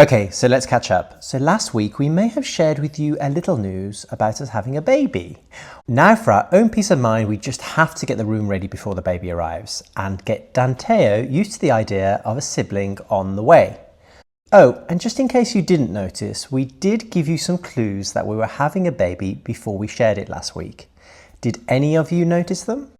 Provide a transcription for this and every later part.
Okay, so let's catch up. So last week we may have shared with you a little news about us having a baby. Now for our own peace of mind, we just have to get the room ready before the baby arrives and get Danteo used to the idea of a sibling on the way. Oh, and just in case you didn't notice, we did give you some clues that we were having a baby before we shared it last week. Did any of you notice them?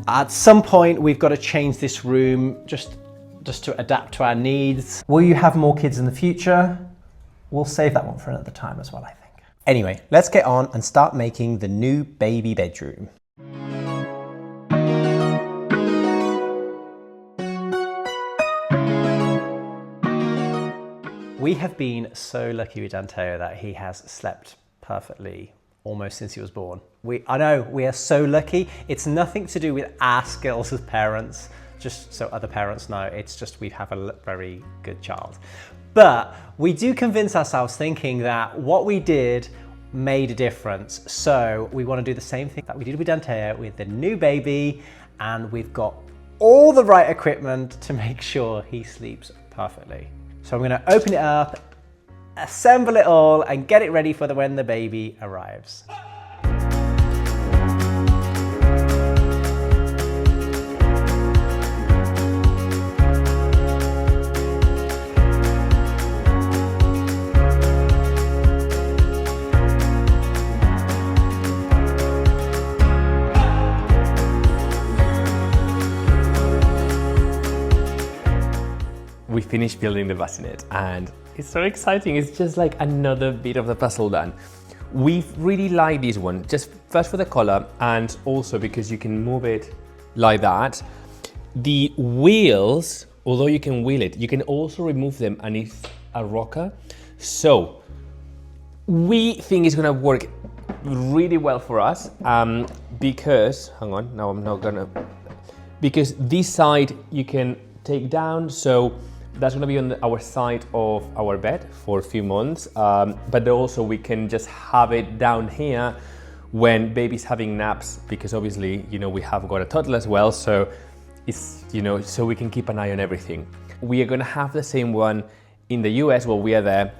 At some point we've got to change this room just to adapt to our needs. Will you have more kids in the future? We'll save that one for another time as well, I think. Anyway, let's get on and start making the new baby bedroom. We have been so lucky with Danteo that he has slept perfectly almost since he was born. I know, we are so lucky. It's nothing to do with our skills as parents, just so other parents know, it's just we have a very good child. But we do convince ourselves thinking that what we did made a difference. So we want to do the same thing that we did with Danteo with the new baby, and we've got all the right equipment to make sure he sleeps perfectly. So I'm going to open it up, assemble it all, and get it ready for when the baby arrives. We finished building the bassinet and it's so exciting. It's just like another bit of the puzzle done. We really like this one, just first for the color and also because you can move it like that. The wheels, although you can wheel it, you can also remove them and it's a rocker. So we think it's gonna work really well for us because, hang on, no, I'm not gonna, because this side you can take down, so that's going to be on our side of our bed for a few months, but also we can just have it down here when baby's having naps, because obviously, you know, we have got a toddler as well, so it's, you know, so we can keep an eye on everything. We are going to have the same one in the US while we are there,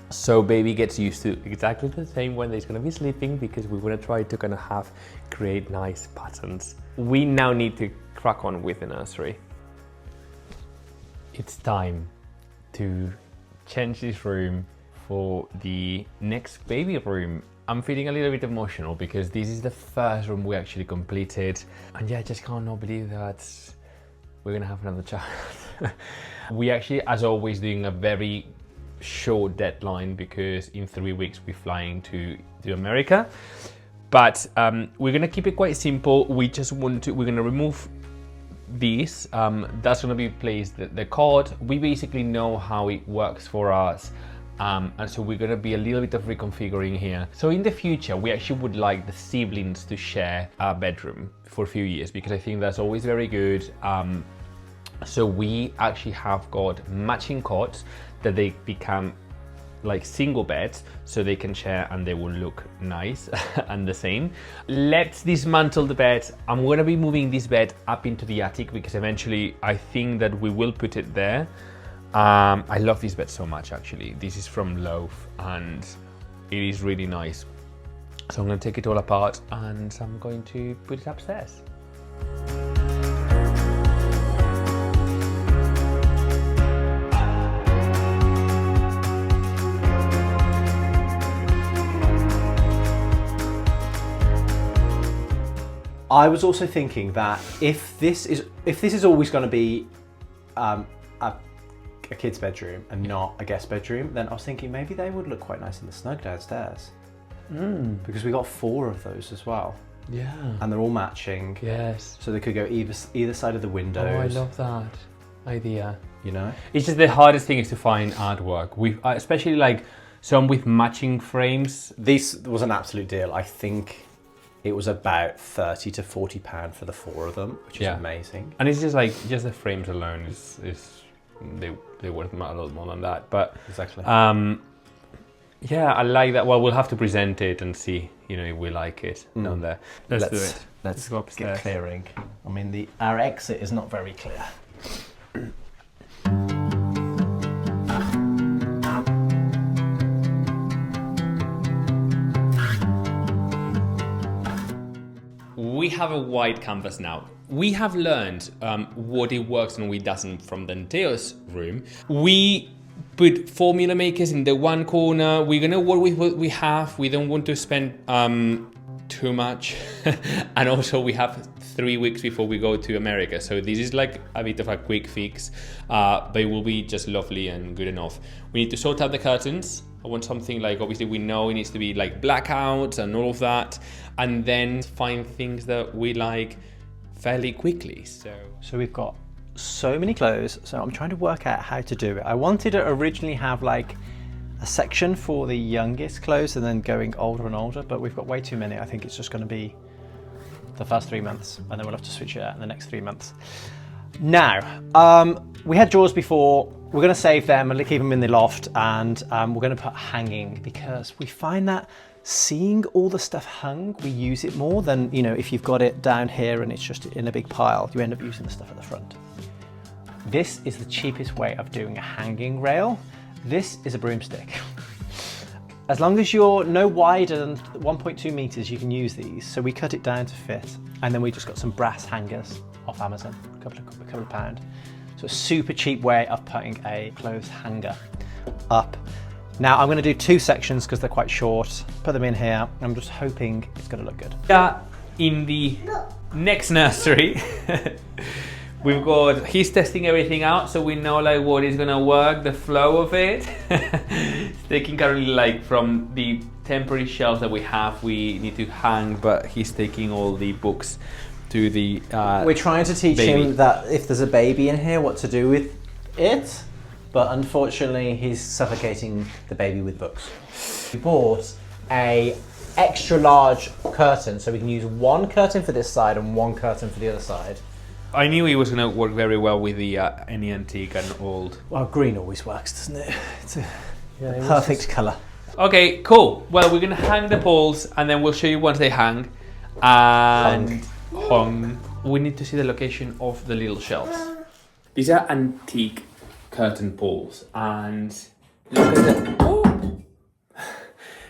so baby gets used to exactly the same when he's going to be sleeping, because we want to try to kind of create nice patterns. We now need to crack on with the nursery. It's time to change this room for the next baby room. I'm feeling a little bit emotional because this is the first room we actually completed. And yeah, I just cannot believe that we're gonna have another child. We actually, as always, doing a very short deadline because in 3 weeks we're flying to America. But we're gonna keep it quite simple. We just want to, we're gonna remove these, that's going to be placed the cord. We basically know how it works for us, and so we're going to be a little bit of reconfiguring here. So in the future we actually would like the siblings to share a bedroom for a few years, because I think that's always very good. So we actually have got matching cots that they become like single beds, so they can share and they will look nice and the same. Let's dismantle the bed. I'm going to be moving this bed up into the attic because eventually I think that we will put it there. I love this bed so much actually. This is from Loaf and it is really nice. So I'm going to take it all apart and I'm going to put it upstairs. I was also thinking that if this is always going to be a kid's bedroom and not a guest bedroom, then I was thinking maybe they would look quite nice in the snug downstairs. Because we got 4 of those as well. Yeah. And they're all matching. Yes. So they could go either side of the windows. Oh, I love that idea. You know? It's just the hardest thing is to find artwork. We especially like some with matching frames. This was an absolute deal. I think it was about £30 to £40 for the 4 of them, which is amazing. And it's just like, just the frames alone is they worth a lot more than that. But exactly. Yeah, I like that. Well, we'll have to present it and see, you know, if we like it down there. Let's do it. Let's go upstairs. Get clearing. I mean, our exit is not very clear. have a white canvas now. We have learned what it works and what it doesn't from Danteo's room. We put formula makers in the one corner. We're gonna work with what we have. We don't want to spend too much. And also we have 3 weeks before we go to America. So this is like a bit of a quick fix, but it will be just lovely and good enough. We need to sort out the curtains. I want something like, obviously we know it needs to be like blackouts and all of that. And then find things that we like fairly quickly. So we've got so many clothes, so I'm trying to work out how to do it. I wanted to originally have like a section for the youngest clothes and then going older and older, but we've got way too many. I think it's just going to be the first 3 months, and then we'll have to switch it out in the next 3 months. Now, we had drawers before. We're going to save them and keep them in the loft, and we're going to put hanging, because we find that seeing all the stuff hung, we use it more than, you know, if you've got it down here and it's just in a big pile, you end up using the stuff at the front. This is the cheapest way of doing a hanging rail. This is a broomstick. As long as you're no wider than 1.2 meters, you can use these. So we cut it down to fit, and then we just got some brass hangers off Amazon, a couple of pound. So a super cheap way of putting a clothes hanger up. Now I'm going to do 2 sections because they're quite short. Put them in here. I'm just hoping it's going to look good. In the next nursery, he's testing everything out, so we know like what is gonna work, the flow of it. He's taking currently like from the temporary shelves that we have, we need to hang, but he's taking all the books to the We're trying to teach him that if there's a baby in here, what to do with it, but unfortunately he's suffocating the baby with books. We bought a extra large curtain, so we can use 1 curtain for this side and 1 curtain for the other side. I knew it was going to work very well with the any antique and old. Well, green always works, doesn't it? It's a perfect colour. Okay, cool. Well, we're going to hang the poles, and then we'll show you once they hang. And hung. We need to see the location of the little shelves. These are antique curtain poles, and look at the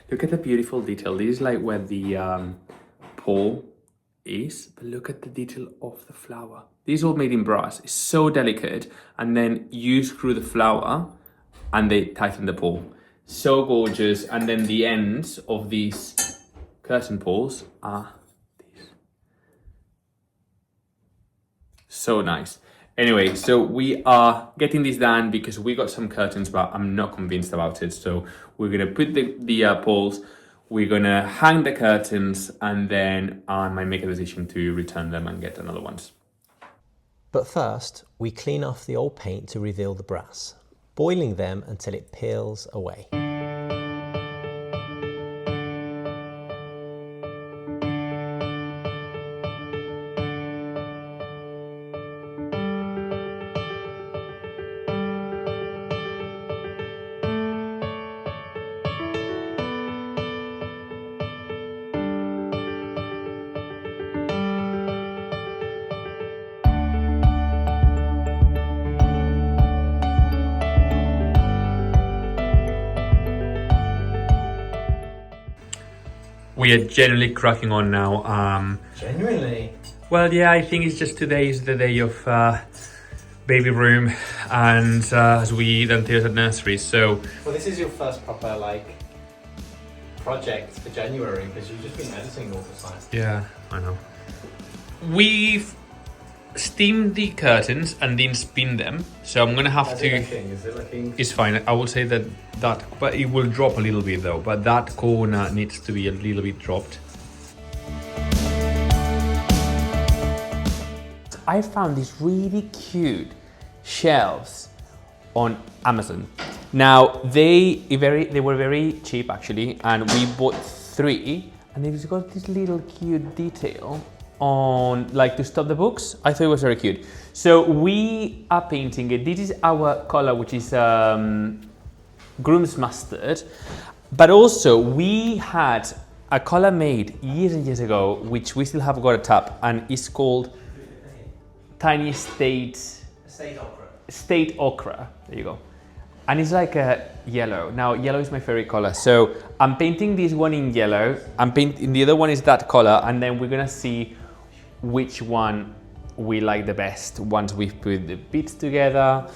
look at the beautiful detail. This is like where the pole is, but look at the detail of the flower. These are all made in brass. It's so delicate, and then you screw the flower and they tighten the pole. So gorgeous. And then the ends of these curtain poles are these. So nice. Anyway, so we are getting this done because we got some curtains, but I'm not convinced about it. So we're gonna put the poles, we're gonna hang the curtains, and then I might make a decision to return them and get another ones. But first, we clean off the old paint to reveal the brass, boiling them until it peels away. We are generally cracking on now. Genuinely? Well, yeah, I think it's just today is the day of baby room, and as we Danteo's at nursery, so... Well, this is your first proper, like, project for January, because you've just been editing all the time. Yeah, I know. We've steamed the curtains and then spin them, so I'm gonna have to... Is it looking? It's fine. I will say that but it will drop a little bit though, but that corner needs to be a little bit dropped. I found these really cute shelves on Amazon. Now they were very cheap actually, and we bought 3, and they've got this little cute detail on, like, to stop the books. I thought it was very cute. So we are painting it. This is our color, which is groom's mustard, but also we had a color made years and years ago, which we still have got a tap, and it's called Tiny State Ochre. There you go. And it's like a yellow. Now yellow is my favorite color, so I'm painting this one in yellow. I'm painting the other one is that color, and then we're gonna see which one we like the best once we've put the bits together.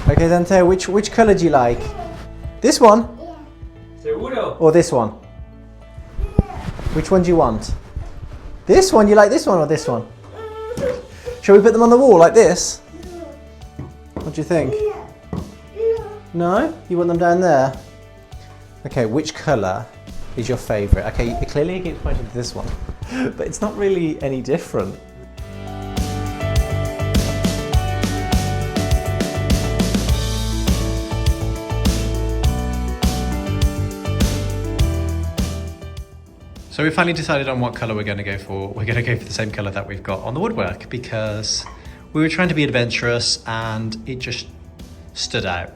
Okay, Danteo, which colour do you like? This one? Seguro. Or this one? Which one do you want? This one? You like this one or this one? Shall we put them on the wall like this? What do you think? No? You want them down there? Okay, which colour is your favourite? Okay, clearly you keep pointing to this one, but it's not really any different. So we finally decided on what colour we're going to go for. We're going to go for the same colour that we've got on the woodwork because we were trying to be adventurous and it just stood out.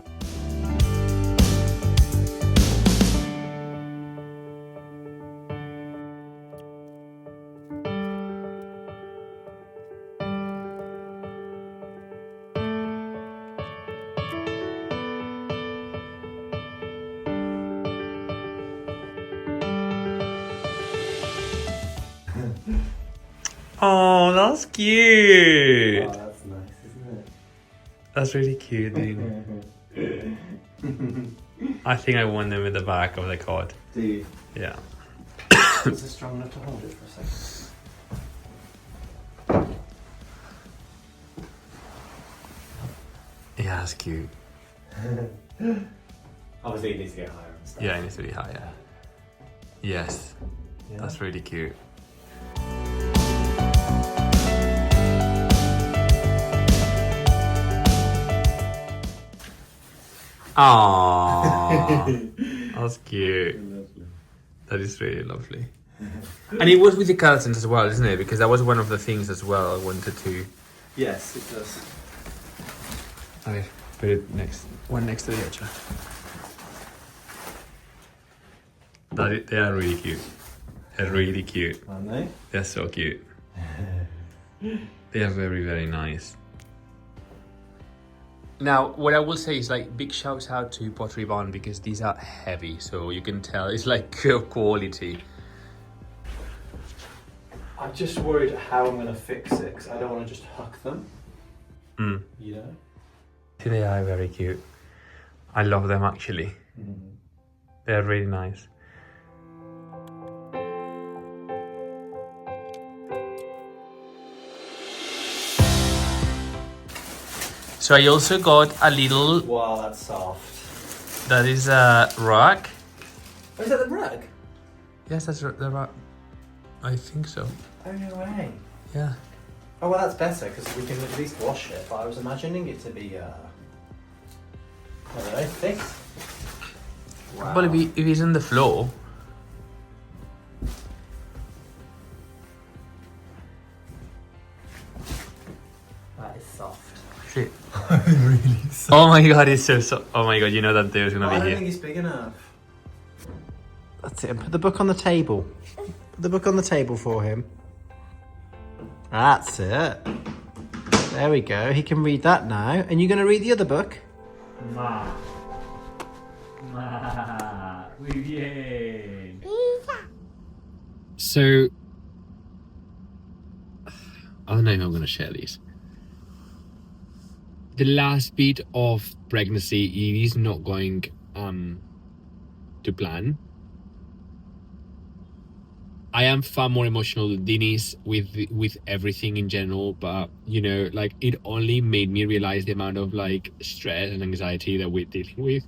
Oh, that's cute. Oh, that's nice, isn't it? That's really cute, dude. I think I want them in the back of the cot. Do you? Yeah. Is it strong enough to hold it for a second? Yeah, that's cute. Obviously it needs to get higher and stuff. Yeah, it needs to be higher. Yes, Yeah. that's really cute. Aww, that's cute. That is really lovely. And it was with the curtains as well, isn't it? Because that was one of the things as well I wanted to. Yes, it does. Okay, put it one next to the other. They are really cute. They're really cute. Aren't they? They're so cute. They are very, very nice. Now, what I will say is like big shouts out to Pottery Barn because these are heavy, so you can tell it's like good quality. I'm just worried how I'm going to fix it because I don't want to just huck them. You know? They are very cute. I love them actually. They're really nice. So I also got a little, Wow, that's soft. that is a rug. Oh, is that the rug? Yes, that's the rug. I think so. Oh, no way. Yeah. Oh, well, that's better because we can at least wash it. But I was imagining it to be, I don't know, thick. Wow. But if it's on the floor. That is soft. Shit. Really soft. Oh my god, it's so soft. Oh my god, you know that Danteo's gonna I be don't here. think it's big enough. That's it. And put the book on the table. Put the book on the table for him. That's it. There we go. He can read that now. And you're going to read the other book? Ma. Muy bien. So, I don't know if I'm going to share these. The last bit of pregnancy, it is not going to plan. I am far more emotional than Denise with everything in general, but you know, like it only made me realize the amount of like stress and anxiety that we're dealing with.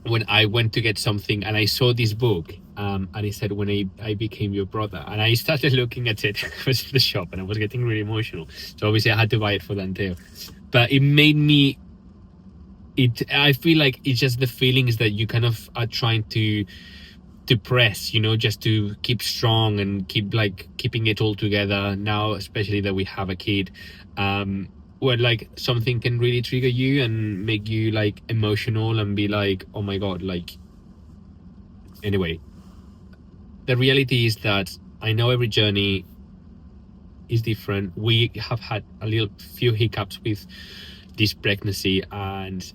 When I went to get something and I saw this book, and it said when I became your brother, and I started looking at it. I was in the shop and I was getting really emotional. So obviously I had to buy it for Danteo, but it made me. I feel like it's just the feelings that you kind of are trying to press, you know, just to keep strong and keeping it all together now, especially that we have a kid, where like something can really trigger you and make you like emotional and be like, oh my god. Like, anyway, the reality is that I know every journey is different. We have had a few hiccups with this pregnancy, and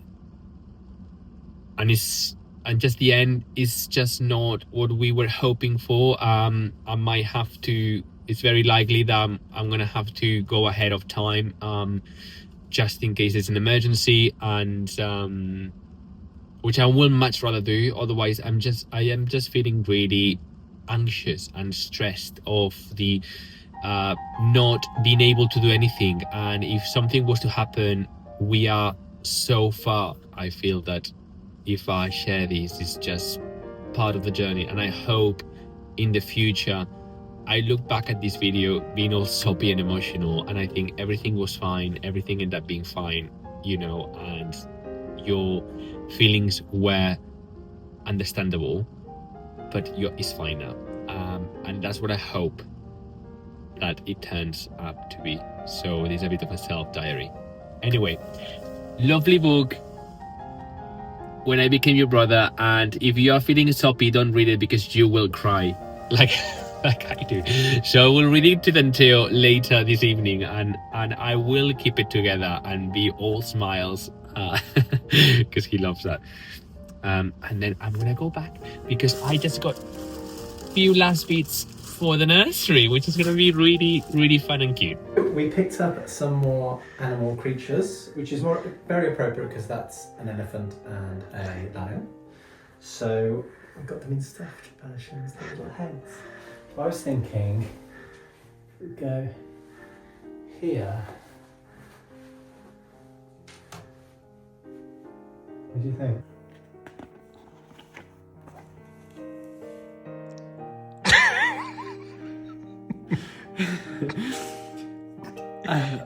and just the end is just not what we were hoping for. I might have to. It's very likely that I'm gonna have to go ahead of time, just in case it's an emergency, and which I will much rather do. Otherwise, I am just feeling really anxious and stressed of the not being able to do anything. And if something was to happen, we are so far. I feel that if I share this, it's just part of the journey, and I hope in the future I look back at this video being all soppy and emotional, and I think everything was fine, everything ended up being fine, and your feelings were understandable, but it's fine now. And that's what I hope that it turns up to be. So it is a bit of a self-diary. Anyway, lovely book, When I Became Your Brother, and if you are feeling soppy, don't read it because you will cry like I do. So we'll read it to Danteo later this evening, and I will keep it together and be all smiles because he loves that. And then I'm gonna go back because I just got a few last bits for the nursery, which is gonna be really, really fun and cute. We picked up some more animal creatures, which is very appropriate because that's an elephant and a lion. So we've got them in stuffed versions, their little heads. I was thinking we'd go here. What do you think?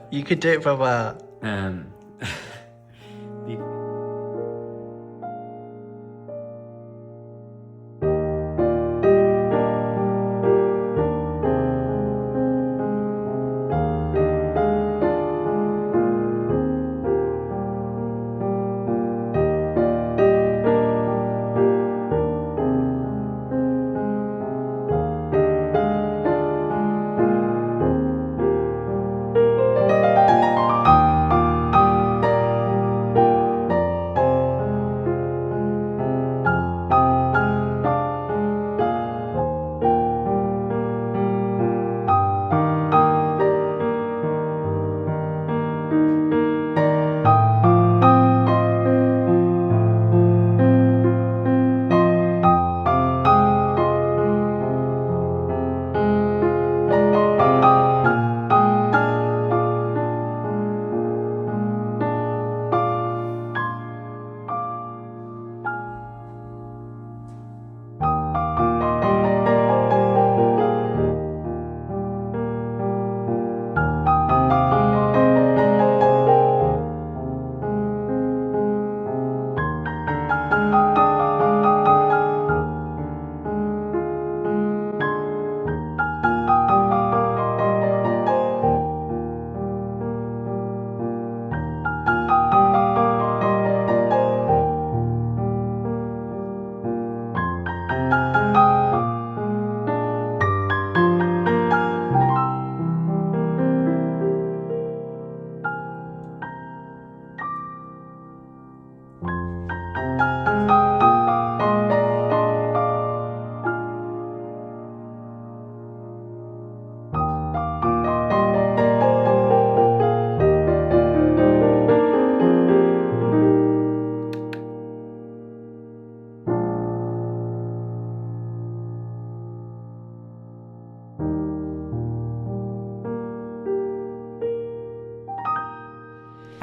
You could do it, brother.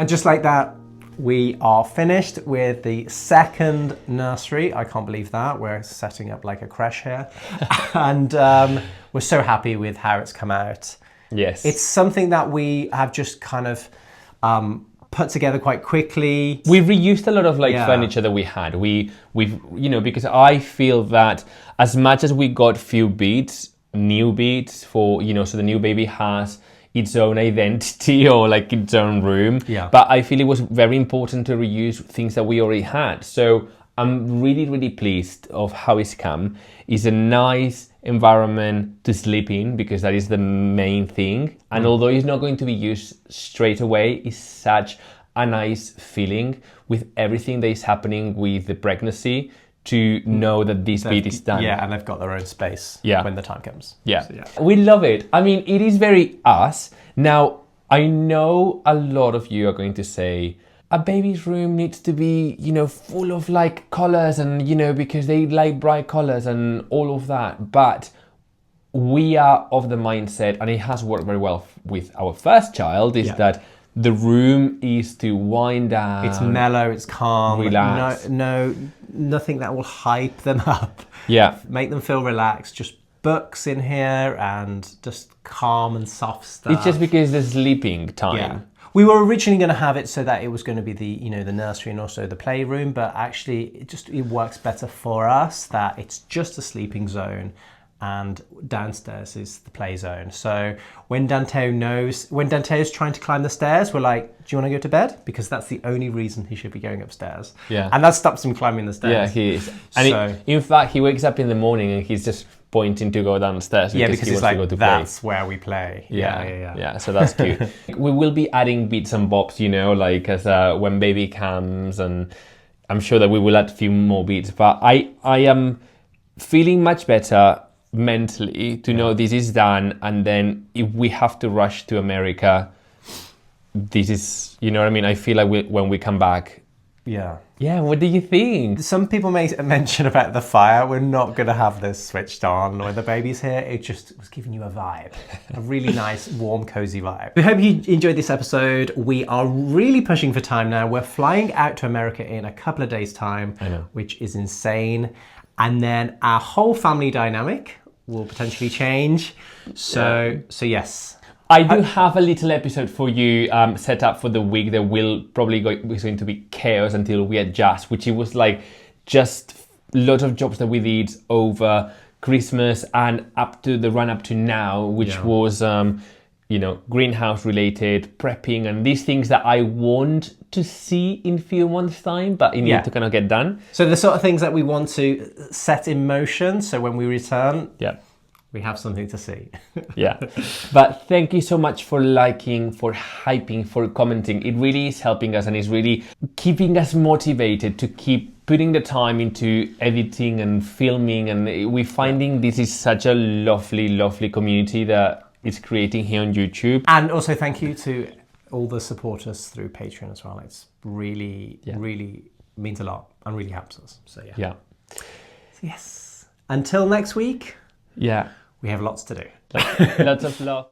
And just like that, we are finished with the second nursery. I can't believe that. We're setting up like a creche here. And we're so happy with how it's come out. Yes. It's something that we have just kind of put together quite quickly. We reused a lot of furniture that we had. We've because I feel that as much as we got few beats, new beats for, so the new baby has its own identity or like its own room. Yeah. But I feel it was very important to reuse things that we already had. So I'm really, really pleased of how it's come. It's a nice environment to sleep in because that is the main thing. And although it's not going to be used straight away, it's such a nice feeling with everything that is happening with the pregnancy to know that this bit is done. Yeah, and they've got their own space when the time comes. Yeah. So, We love it. I mean, it is very us. Now, I know a lot of you are going to say, a baby's room needs to be, full of like colors and, because they like bright colors and all of that. But we are of the mindset, and it has worked very well with our first child, is that the room is to wind down. It's mellow, it's calm. Relax. Nothing that will hype them up. Yeah. Make them feel relaxed. Just books in here and just calm and soft stuff. It's just because the sleeping time. Yeah. We were originally going to have it so that it was going to be the the nursery and also the playroom, but actually it works better for us that it's just a sleeping zone and downstairs is the play zone. So when Danteo's trying to climb the stairs, we're like, do you want to go to bed? Because that's the only reason he should be going upstairs. Yeah. And that stops him climbing the stairs. Yeah, he is. And in fact, he wakes up in the morning and he's just pointing to go downstairs because he wants to go to play. That's where we play. Yeah. So that's cute. We will be adding bits and bobs, like as when baby comes, and I'm sure that we will add a few more bits. But I am feeling much better mentally to know this is done, and then if we have to rush to America, this is, what I mean? I feel like when we come back. Yeah, what do you think? Some people may mention about the fire. We're not going to have this switched on when the baby's here. It just was giving you a vibe, a really nice, warm, cozy vibe. We hope you enjoyed this episode. We are really pushing for time now. We're flying out to America in a couple of days' time, which is insane. And then our whole family dynamic will potentially change. So yes. I do have a little episode for you set up for the week that will probably is going to be chaos until we adjust, which it was like just a lot of jobs that we did over Christmas and up to the run up to now, which was, greenhouse related, prepping and these things that I want to see in a few months' time, but it needs to kind of get done. So the sort of things that we want to set in motion. So when we return, we have something to see. But thank you so much for liking, for hyping, for commenting. It really is helping us and it's really keeping us motivated to keep putting the time into editing and filming. And we're finding this is such a lovely, lovely community that is creating here on YouTube. And also thank you to all the supporters through Patreon as well. It's really, really means a lot and really helps us. So yeah. So, yes. Until next week. Yeah. We have lots to do. Lots of love.